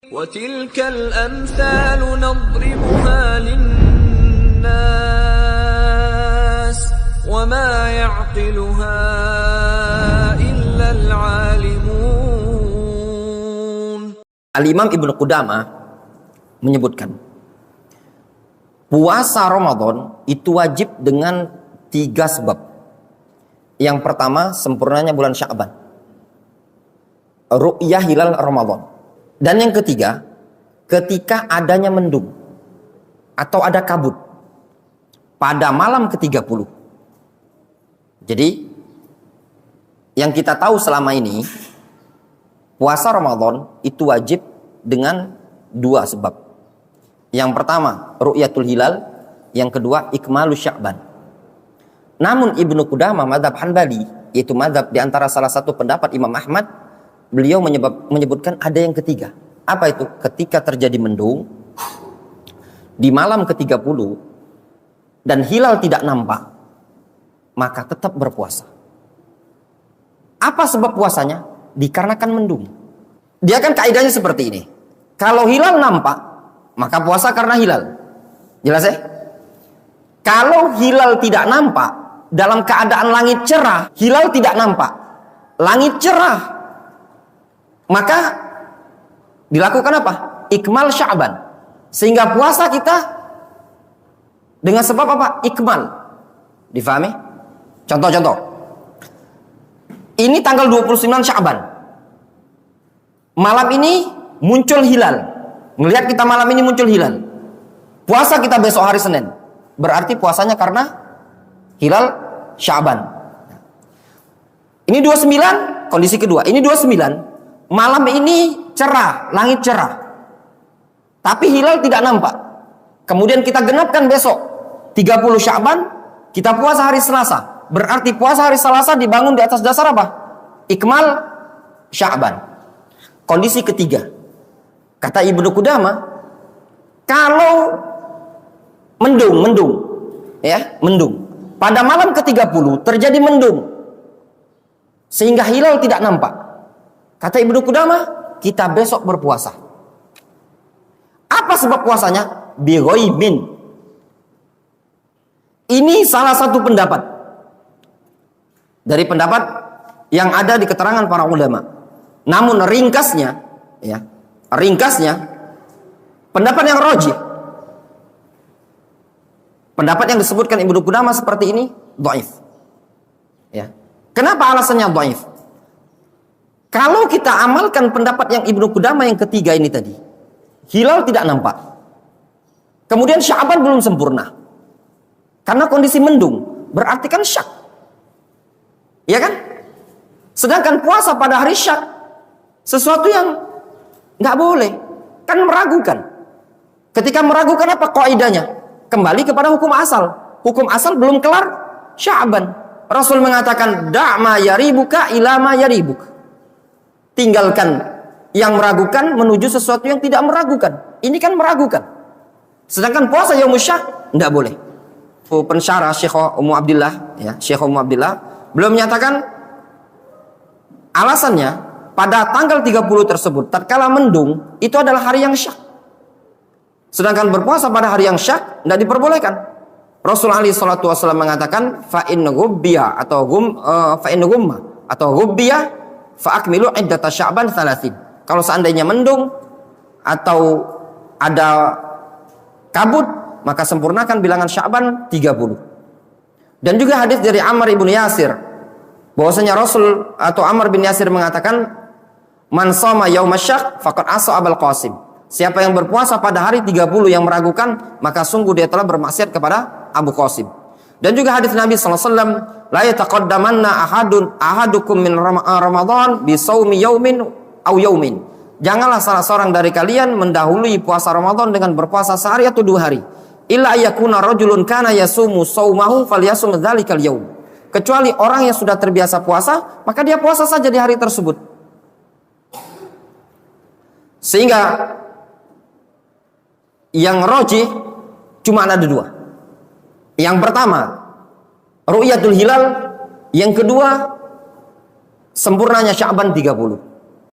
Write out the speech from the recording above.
وَتِلْكَ الْأَمْثَالُ نَضْرِبُهَا لِلنَّاسِ وَمَا يَعْقِلُهَا إِلَّا الْعَالِمُونَ. Al-Imam Ibnu Qudamah menyebutkan puasa Ramadan itu wajib dengan 3 sebab. Yang pertama, sempurnanya bulan Sya'ban, ru'yah hilal Ramadan. Dan yang ketiga, ketika adanya mendung atau ada kabut pada malam ke-30. Jadi yang kita tahu selama ini, puasa Ramadan itu wajib dengan 2 sebab. Yang pertama, ru'yatul hilal. Yang kedua, ikmalus Sya'ban. Namun Ibnu Qudamah mazhab Hanbali, yaitu mazhab di antara salah satu pendapat Imam Ahmad, beliau menyebutkan ada yang ketiga. Apa itu? Ketika terjadi mendung di malam ke-30 dan hilal tidak nampak, maka tetap berpuasa. Apa sebab puasanya? Dikarenakan mendung. Dia kan kaidahnya seperti ini. Kalau hilal nampak, maka puasa karena hilal. Jelas ya? Kalau hilal tidak nampak, dalam keadaan langit cerah, hilal tidak nampak, langit cerah, maka dilakukan apa? Ikmal Sya'ban. Sehingga puasa kita dengan sebab apa? Ikmal. Difahami? Contoh-contoh. Ini tanggal 29 Sya'ban. Malam ini muncul hilal. Melihat kita malam ini muncul hilal. Puasa kita besok hari Senin. Berarti puasanya karena hilal Sya'ban. Ini 29, kondisi kedua. Ini 29. Malam ini cerah, langit cerah, tapi hilal tidak nampak. Kemudian kita genapkan besok 30 Sya'ban, kita puasa hari Selasa. Berarti puasa hari Selasa dibangun di atas dasar apa? Ikmal Sya'ban. Kondisi ketiga, kata Ibnu Qudamah, kalau mendung, pada malam ke-30 terjadi mendung sehingga hilal tidak nampak. Kata Ibnu Qudamah, kita besok berpuasa. Apa sebab puasanya? Bighaibin. Ini salah satu pendapat dari pendapat yang ada di keterangan para ulama. Namun ringkasnya, pendapat yang rajih, pendapat yang disebutkan Ibnu Qudamah seperti ini dhaif. Ya. Kenapa alasannya dhaif? Kalau kita amalkan pendapat yang Ibnu Qudamah yang ketiga ini tadi, hilal tidak nampak, kemudian Sya'ban belum sempurna karena kondisi mendung, berarti kan syak, ya kan? Sedangkan puasa pada hari syak sesuatu yang nggak boleh, kan meragukan. Ketika meragukan apa kaidahnya? Kembali kepada hukum asal. Hukum asal belum kelar Sya'ban. Rasul mengatakan da'ma yaribuka ila ma yaribuk. Tinggalkan yang meragukan menuju sesuatu yang tidak meragukan. Ini kan meragukan. Sedangkan puasa yaumul syak tidak boleh. Pensyarah Syekh Ummu Abdillah, Syekh Ummu Abdillah, belum menyatakan alasannya pada tanggal 30 tersebut tatkala mendung itu adalah hari yang syak. Sedangkan berpuasa pada hari yang syak tidak diperbolehkan. Rasulullah SAW mengatakan fa in ghubbiya atau ghubbiya fa'akmilu iddata Sya'ban 30. Kalau seandainya mendung atau ada kabut, maka sempurnakan bilangan Sya'ban 30. Dan juga hadis dari Ammar ibn Yasir, bahwasanya Rasul atau Ammar bin Yasir mengatakan, man shoma yaumasyak faqad asa Abul Qasim. Siapa yang berpuasa pada hari 30 yang meragukan, maka sungguh dia telah bermaksiat kepada Abu Qasim. Dan juga hadis Nabi SAW, la yataqaddamanna ahadukum min Ramadan bi shaumi yaumin aw yaumin. Janganlah salah seorang dari kalian mendahului puasa Ramadan dengan berpuasa sehari atau 2 hari. Illa ayyakuna rajulun kana yasumu shaumahu falyasum dzalikal yaum. Kecuali orang yang sudah terbiasa puasa, maka dia puasa saja di hari tersebut. Sehingga yang rajih cuma ada 2. Yang pertama, ru'yatul hilal. Yang kedua, sempurnanya Sya'ban 30.